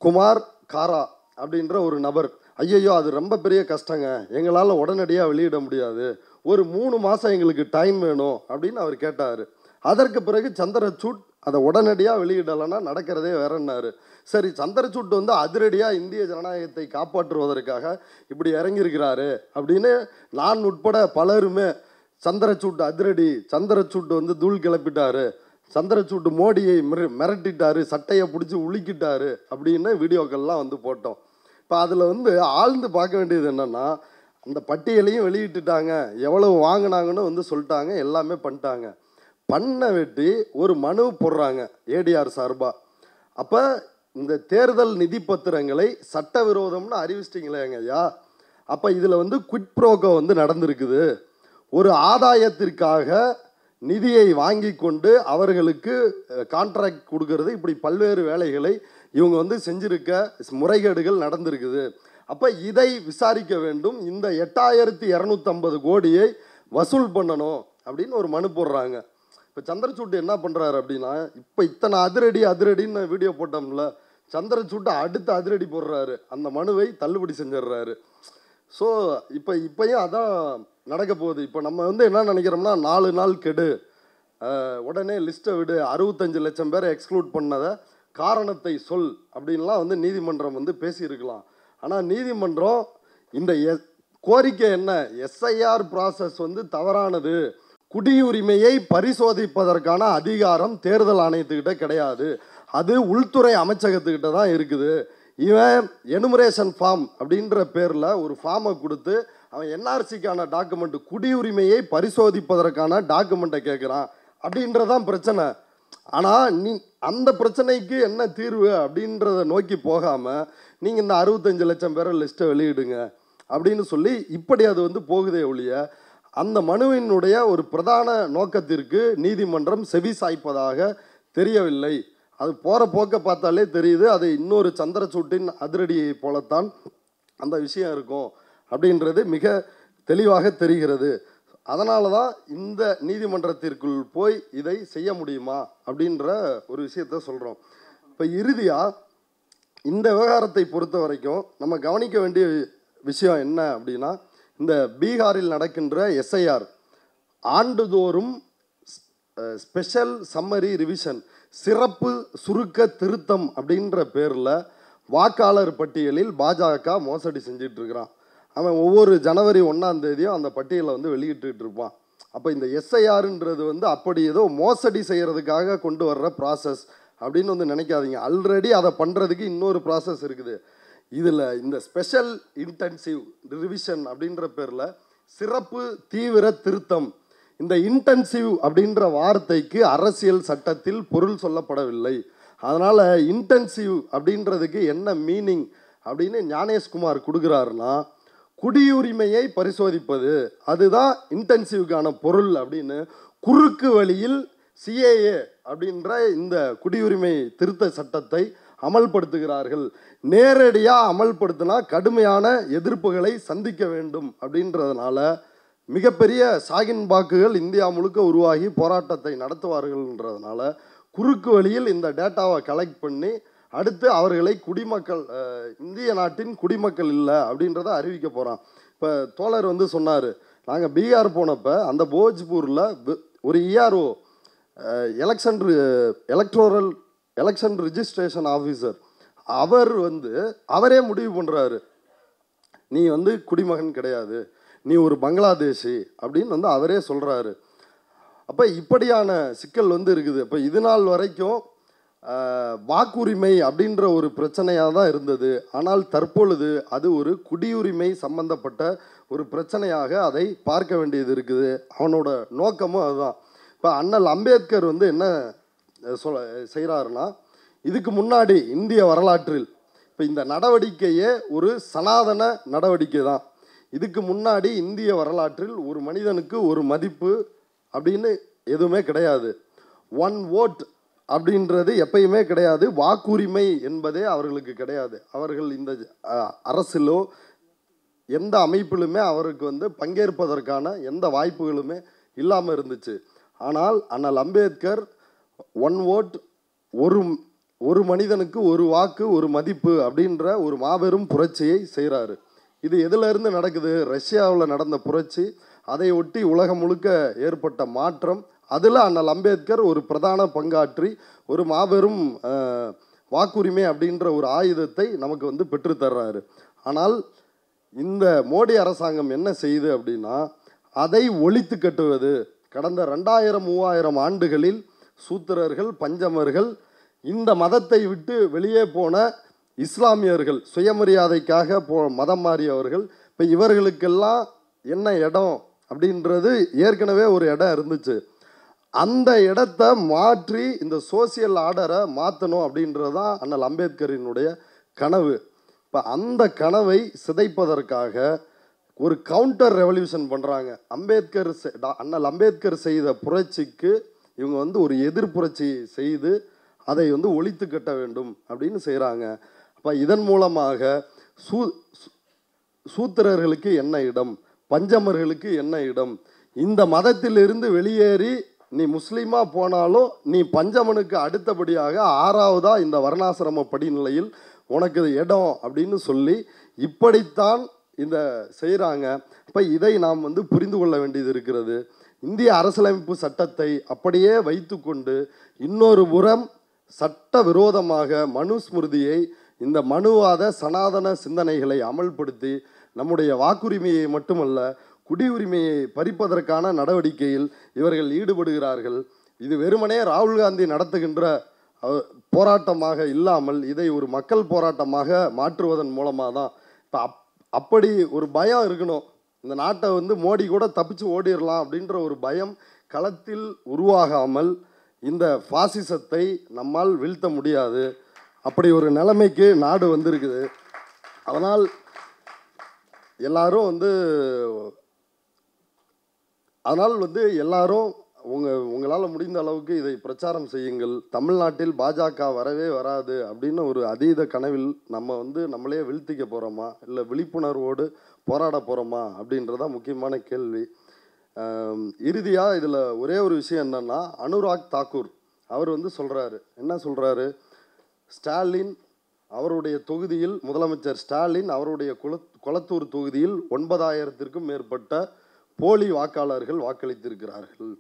[SPEAKER 1] குமார் காரா அப்படின்ற ஒரு நபர், ஐயையோ அது ரொம்ப பெரிய கஷ்டங்க, எங்களால் உடனடியாக வெளியிட முடியாது, ஒரு 3 மாதம் எங்களுக்கு டைம் வேணும் அப்படின்னு அவர் கேட்டார். அதற்கு பிறகு சந்திரசூட் அதை உடனடியாக வெளியிடலைன்னா நடக்கிறதே வேறன்னாரு. சரி, சந்திரசூட் வந்து அதிரடியாக இந்திய ஜனநாயகத்தை காப்பாற்றுவதற்காக இப்படி இறங்கியிருக்கிறாரு அப்படின்னு நான் உட்பட பலருமே சந்திரசூட் அதிரடி, சந்திரசூட் வந்து தூள் கிளப்பிட்டாரு, சந்திரசூட் மோடியை மிரட்டிட்டாரு, சட்டையை பிடிச்சி உலுக்கிட்டாரு அப்படின்னு வீடியோக்கள்லாம் வந்து போட்டோம். இப்போ அதில் வந்து ஆழ்ந்து பார்க்க வேண்டியது என்னென்னா, அந்த பட்டியலையும் வெளியிட்டுட்டாங்க, எவ்வளவு வாங்கினாங்கன்னு வந்து சொல்லிட்டாங்க, எல்லாமே பண்ணிட்டாங்க. பண்ண வெட்டி ஒரு மனு போடுறாங்க ஏடிஆர் சார்பாக. அப்போ இந்த தேர்தல் நிதி பத்திரங்களை சட்டவிரோதம்னு அறிவிச்சிட்டிங்களேங்க ஐயா, அப்போ இதில் வந்து குவிட் ப்ரோக்கோ வந்து நடந்திருக்குது. ஒரு ஆதாயத்திற்காக நிதியை வாங்கி கொண்டு அவர்களுக்கு கான்ட்ராக்ட் கொடுக்கறது, இப்படி பல்வேறு வேலைகளை இவங்க வந்து செஞ்சிருக்க முறைகேடுகள் நடந்திருக்குது. அப்போ இதை விசாரிக்க வேண்டும், இந்த 8,250 கோடியை வசூல் பண்ணணும் அப்படின்னு ஒரு மனு போடுறாங்க. இப்போ சந்திரசூட் என்ன பண்ணுறாரு அப்படின்னா, இப்போ இத்தனை அதிரடின்னு வீடியோ போட்டோம்ல, சந்திரசூட் அடுத்த அதிரடி போடுறாரு, அந்த மனுவை தள்ளுபடி செஞ்சிடுறாரு. ஸோ இப்போயும் அதான் நடக்க போகுது. இப்போ நம்ம வந்து என்ன நினைக்கிறோம்னா 4 நாள் கெடு, உடனே லிஸ்ட்டை விடு, 65 லட்சம் பேரை எக்ஸ்க்ளூட் பண்ணதை காரணத்தை சொல் அப்படின்லாம் வந்து நீதிமன்றம் வந்து பேசியிருக்கலாம். ஆனால் நீதிமன்றம் இந்த கோரிக்கை என்ன, எஸ்ஐஆர் ப்ராசஸ் வந்து தவறானது, குடியுரிமையை பரிசோதிப்பதற்கான அதிகாரம் தேர்தல் ஆணையத்துக்கிட்ட கிடையாது, அது உள்துறை அமைச்சகத்துக்கிட்ட தான் இருக்குது. இவன் எனுமரேஷன் ஃபார்ம் அப்படின்ற பேரில் ஒரு ஃபார்மை கொடுத்து அவன் என்ஆர்சிக்கான டாக்குமெண்ட், குடியுரிமையை பரிசோதிப்பதற்கான டாக்குமெண்ட்டை கேட்குறான் அப்படின்றதான் பிரச்சனை. ஆனால் அந்த பிரச்சனைக்கு என்ன தீர்வு அப்படின்றத நோக்கி போகாமல் நீங்கள் இந்த 65 லட்சம் பேரை லிஸ்ட்டை வெளியிடுங்க அப்படின்னு சொல்லி இப்படி அது வந்து போகுதே ஒழிய அந்த மனுவினுடைய ஒரு பிரதான நோக்கத்திற்கு நீதிமன்றம் செவி சாய்ப்பதாக தெரியவில்லை. அது போகிற போக்க பார்த்தாலே தெரியுது, அது இன்னொரு சந்திரசூட்டின் அதிரடியை போலத்தான் அந்த விஷயம் இருக்கும் அப்படின்றது மிக தெளிவாக தெரிகிறது. அதனால தான் இந்த நீதிமன்றத்திற்குள் போய் இதை செய்ய முடியுமா அப்படின்ற ஒரு விஷயத்த சொல்கிறோம். இப்போ இறுதியாக இந்த விவகாரத்தை பொறுத்த வரைக்கும் நம்ம கவனிக்க வேண்டிய விஷயம் என்ன அப்படின்னா, இந்த பீகாரில் நடக்கின்ற எஸ்ஐஆர் ஆண்டுதோறும் ஸ்பெஷல் சம்மரி ரிவிஷன், சிறப்பு சுருக்க திருத்தம் அப்படின்ற பேரில் வாக்காளர் பட்டியலில் பாஜக மோசடி செஞ்சிட்ருக்கிறான். அவன் ஒவ்வொரு ஜனவரி 1ஆம் தேதியும் அந்த பட்டியலை வந்து வெளியிட்டு இருப்பான். அப்போ இந்த எஸ்ஐஆர்ன்றது வந்து அப்படி ஏதோ மோசடி செய்கிறதுக்காக கொண்டு வர்ற ப்ராசஸ் அப்படின்னு வந்து நினைக்காதீங்க. ஆல்ரெடி அதை பண்ணுறதுக்கு இன்னொரு ப்ராசஸ் இருக்குது. இதில் இந்த ஸ்பெஷல் இன்டென்சிவ் ரிவிஷன் அப்படின்ற பேரில் சிறப்பு தீவிர திருத்தம், இந்த இன்டென்சிவ் அப்படின்ற வார்த்தைக்கு அரசியல் சட்டத்தில் பொருள் சொல்லப்படவில்லை. அதனால் இன்டென்சிவ் அப்படின்றதுக்கு என்ன மீனிங் அப்படின்னு ஞானேஷ்குமார் கொடுக்குறாருன்னா, குடியுரிமையை பரிசோதிப்பது அதுதான் இன்டென்சிவ்கான பொருள் அப்படின்னு குறுக்கு வழியில் சிஏஏ அப்படின்ற இந்த குடியுரிமை திருத்த சட்டத்தை அமல்படுத்துகிறார்கள். நேரடியாக அமல்படுத்தினா கடுமையான எதிர்ப்புகளை சந்திக்க வேண்டும் அப்படின்றதுனால மிகப்பெரிய சாகின் பாக்குகள் இந்தியா முழுக்க உருவாகி போராட்டத்தை நடத்துவார்கள்ன்றதுனால குறுக்கு வழியில் இந்த டேட்டாவை கலெக்ட் பண்ணி அடுத்து அவர்களை குடிமக்கள், இந்திய நாட்டின் குடிமக்கள் இல்லை அப்படின்றத அறிவிக்க போகிறான். இப்போ தோழர் வந்து சொன்னார், நாங்கள் பீகார் போனப்போ அந்த போஜ்பூரில் ஒரு இஆர்ஓ எலெக்ஷன் ரிஜிஸ்ட்ரேஷன் ஆஃபீஸர், அவர் வந்து அவரே முடிவு பண்ணுறாரு, நீ வந்து குடிமகன் கிடையாது, நீ ஒரு பங்களாதேஷி அப்படின்னு வந்து அவரே சொல்கிறாரு. அப்போ இப்படியான சிக்கல் வந்து இருக்குது. இப்போ இது நாள் வரைக்கும் வாக்குரிமை அப்படின்ற ஒரு பிரச்சனையாக தான் இருந்தது. ஆனால் தற்பொழுது அது ஒரு குடியுரிமை சம்பந்தப்பட்ட ஒரு பிரச்சனையாக அதை பார்க்க வேண்டியது இருக்குது. அவனோட நோக்கமும் அதுதான். இப்போ அண்ணல் அம்பேத்கர் வந்து என்ன செய்கிறாருன்னா, இதுக்கு முன்னாடி இந்திய வரலாற்றில் இப்போ இந்த நடவடிக்கையே ஒரு சனாதன நடவடிக்கை தான். இதுக்கு முன்னாடி இந்திய வரலாற்றில் ஒரு மனிதனுக்கு ஒரு மதிப்பு அப்படின்னு எதுவுமே கிடையாது. ஒன் ஓட் அப்படின்றது எப்பயுமே கிடையாது. வாக்குரிமை என்பதே அவர்களுக்கு கிடையாது. அவர்கள் இந்த அரசிலோ எந்த அமைப்பிலுமே அவருக்கு வந்து பங்கேற்பதற்கான எந்த வாய்ப்புகளுமே இல்லாமல் இருந்துச்சு. ஆனால் அண்ணல் அம்பேத்கர் ஒன் ஓட், ஒரு மனிதனுக்கு ஒரு வாக்கு ஒரு மதிப்பு அப்படின்ற ஒரு மாபெரும் புரட்சியை செய்கிறாரு. இது எதிலிருந்து நடக்குது? ரஷ்யாவில் நடந்த புரட்சி, அதை ஒட்டி உலகம் முழுக்க ஏற்பட்ட மாற்றம், அதில் அண்ணல் அம்பேத்கர் ஒரு பிரதான பங்காற்றி ஒரு மாபெரும் வாக்குரிமை அப்படின்ற ஒரு ஆயுதத்தை நமக்கு வந்து பெற்றுத்தர்றாரு. ஆனால் இந்த மோடி அரசாங்கம் என்ன செய்யுது அப்படின்னா, அதை ஒழித்து கட்டுவது. கடந்த 2000-3000 ஆண்டுகளில் சூத்திரர்கள், பஞ்சமர்கள், இந்த மதத்தை விட்டு வெளியே போன இஸ்லாமியர்கள், சுயமரியாதைக்காக மதம் மாறியவர்கள், இப்போ இவர்களுக்கெல்லாம் என்ன இடம் அப்படின்றது ஏற்கனவே ஒரு இடம் இருந்துச்சு. அந்த இடத்த மாற்றி இந்த சோசியல் ஆர்டரை மாற்றணும் அப்படின்றது தான் அண்ணல் அம்பேத்கரினுடைய கனவு. இப்போ அந்த கனவை சிதைப்பதற்காக ஒரு கவுண்டர் ரெவல்யூஷன் பண்ணுறாங்க. அண்ணல் அம்பேத்கர் செய்த புரட்சிக்கு இவங்க வந்து ஒரு எதிர்ப்புரட்சி செய்து அதை வந்து ஒழித்து கட்ட வேண்டும் அப்படின்னு செய்கிறாங்க. அப்போ இதன் மூலமாக சூத்திரர்களுக்கு என்ன இடம், பஞ்சமர்களுக்கு என்ன இடம், இந்த மதத்திலிருந்து வெளியேறி நீ முஸ்லீமாக போனாலும் நீ பஞ்சமனுக்கு அடுத்தபடியாக 6ஆவதா இந்த வர்ணாசிரம படிநிலையில் உனக்கு இடம் அப்படின்னு சொல்லி இப்படித்தான் இந்த செய்கிறாங்க. அப்போ இதை நாம் வந்து புரிந்து கொள்ள வேண்டியது இருக்கிறது. இந்திய அரசியலமைப்பு சட்டத்தை அப்படியே வைத்துக்கொண்டு இன்னொரு புறம் சட்ட விரோதமாக மனுஸ்மிருதியை, இந்த மனுவாத சனாதன சிந்தனைகளை அமல்படுத்தி நம்முடைய வாக்குரிமையை மட்டுமல்ல குடியுரிமையை பறிப்பதற்கான நடவடிக்கையில் இவர்கள் ஈடுபடுகிறார்கள். இது வெறுமனே ராகுல் காந்தி நடத்துகின்ற போராட்டமாக இல்லாமல் இதை ஒரு மக்கள் போராட்டமாக மாற்றுவதன் மூலமாக தான். இப்போ அப்படி ஒரு பயம் இருக்கணும். இந்த நாட்டை வந்து மோடி கூட தப்பிச்சு ஓடிடலாம் அப்படின்ற ஒரு பயம் களத்தில் உருவாகாமல் இந்த பாசிசத்தை நம்மால் வீழ்த்த முடியாது. அப்படி ஒரு நிலைமைக்கு நாடு வந்திருக்குது. அதனால் எல்லாரும் எல்லாரும் உங்களால் முடிந்த அளவுக்கு இதை பிரச்சாரம் செய்யுங்கள். தமிழ்நாட்டில் பாஜக வரவே வராது அப்படின்னு ஒரு அதீத கனவில் நம்மளே வீழ்த்திக்க போகிறோமா, இல்லை விழிப்புணர்வோடு போராட போகிறோமா அப்படின்றதான் முக்கியமான கேள்வி. இறுதியாக இதில் ஒரே ஒரு விஷயம் என்னென்னா, அனுராக் தாக்கூர் அவர் சொல்கிறாரு, என்ன சொல்கிறாரு, ஸ்டாலின் அவருடைய தொகுதியில், முதலமைச்சர் ஸ்டாலின் அவருடைய கொளத்தூர் தொகுதியில் 9,000க்கும் மேற்பட்ட போலி வாக்காளர்கள் வாக்களித்திருக்கிறார்கள்.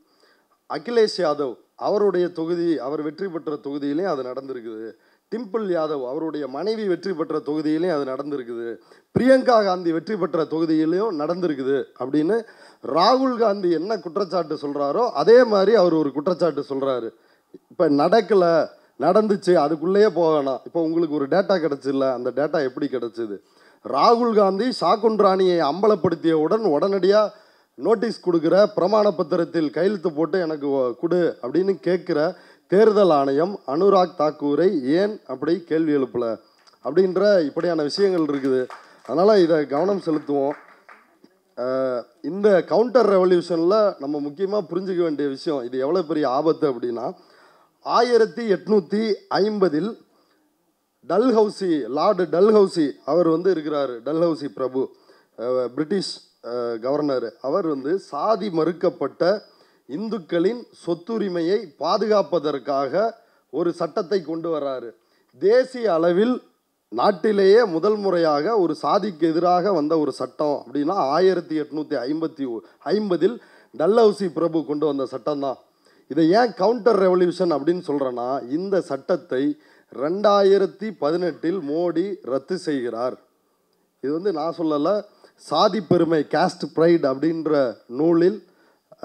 [SPEAKER 1] அகிலேஷ் யாதவ் அவருடைய தொகுதி, அவர் வெற்றி பெற்ற தொகுதியிலையும் அது நடந்திருக்குது. டிம்பிள் யாதவ் அவருடைய மனைவி வெற்றி பெற்ற தொகுதியிலையும் அது நடந்திருக்குது. பிரியங்கா காந்தி வெற்றி பெற்ற தொகுதியிலையும் நடந்திருக்குது அப்படின்னு ராகுல் காந்தி என்ன குற்றச்சாட்டு சொல்கிறாரோ அதே மாதிரி அவர் ஒரு குற்றச்சாட்டு சொல்கிறாரு. இப்போ நடக்கலை, நடந்துச்சு, அதுக்குள்ளேயே போகணும். இப்போ உங்களுக்கு ஒரு டேட்டா கிடச்சில்ல, அந்த டேட்டா எப்படி கிடச்சிது? ராகுல் காந்தி ஷாகுன் ராணியை அம்பலப்படுத்தியவுடன் உடனடியாக நோட்டீஸ் கொடுக்குற, பிரமாண பத்திரத்தில் கையெழுத்து போட்டு எனக்கு கொடு அப்படின்னு கேட்குற தேர்தல் ஆணையம் அனுராக் தாக்கூரை ஏன் அப்படி கேள்வி எழுப்பலை அப்படின்ற இப்படியான விஷயங்கள் இருக்குது. அதனால் இதை கவனம் செலுத்துவோம். இந்த கவுண்டர் ரெவல்யூஷனில் நம்ம முக்கியமாக புரிஞ்சுக்க வேண்டிய விஷயம், இது எவ்வளோ பெரிய ஆபத்து அப்படின்னா, 1850 டல்ஹவுசி, லார்டு டல்ஹவுசி அவர் இருக்கிறார். டல்ஹவுசி பிரபு, பிரிட்டிஷ் கவர்னர். அவர் சாதி மறுக்கப்பட்ட இந்துக்களின் சொத்துரிமையை பாதுகாப்பதற்காக ஒரு சட்டத்தை கொண்டு வர்றாரு. தேசிய அளவில் நாட்டிலேயே முதல் முறையாக ஒரு சாதிக்கு எதிராக வந்த ஒரு சட்டம் அப்படின்னா 1850 டல்ஹவுசி பிரபு கொண்டு வந்த சட்டம் தான். இதை ஏன் கவுண்டர் ரெவல்யூஷன் அப்படின்னு சொல்கிறேன்னா, இந்த சட்டத்தை 2018 மோடி ரத்து செய்கிறார். இது நான் சொல்லலை, சாதி பெருமை, காஸ்ட் ப்ரைட் அப்படின்ற நூலில்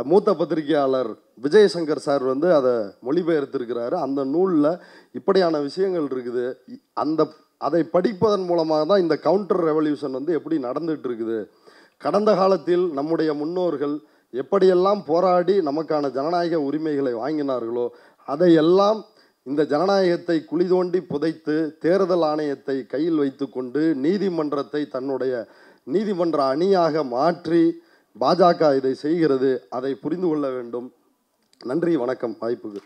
[SPEAKER 1] மூத்த பத்திரிகையாளர் விஜயசங்கர் சார் அதை மொழிபெயர்த்திருக்கிறாரு. அந்த நூலில் இப்படியான விஷயங்கள் இருக்குது. அதை படிப்பதன் மூலமாக தான் இந்த கவுண்டர் ரெவல்யூஷன் எப்படி நடந்துகிட்டு இருக்குது. கடந்த காலத்தில் நம்முடைய முன்னோர்கள் எப்படியெல்லாம் போராடி நமக்கான ஜனநாயக உரிமைகளை வாங்கினார்களோ அதையெல்லாம் இந்த ஜனநாயகத்தை குழி தோண்டி புதைத்து தேர்தல் ஆணையத்தை கையில் வைத்து கொண்டு நீதிமன்றத்தை தன்னுடைய நீதிமன்ற அணியாக மாற்றி பாஜக இதை செய்கிறது. அதை புரிந்து கொள்ள வேண்டும். நன்றி, வணக்கம், வாய்ப்புக்கு.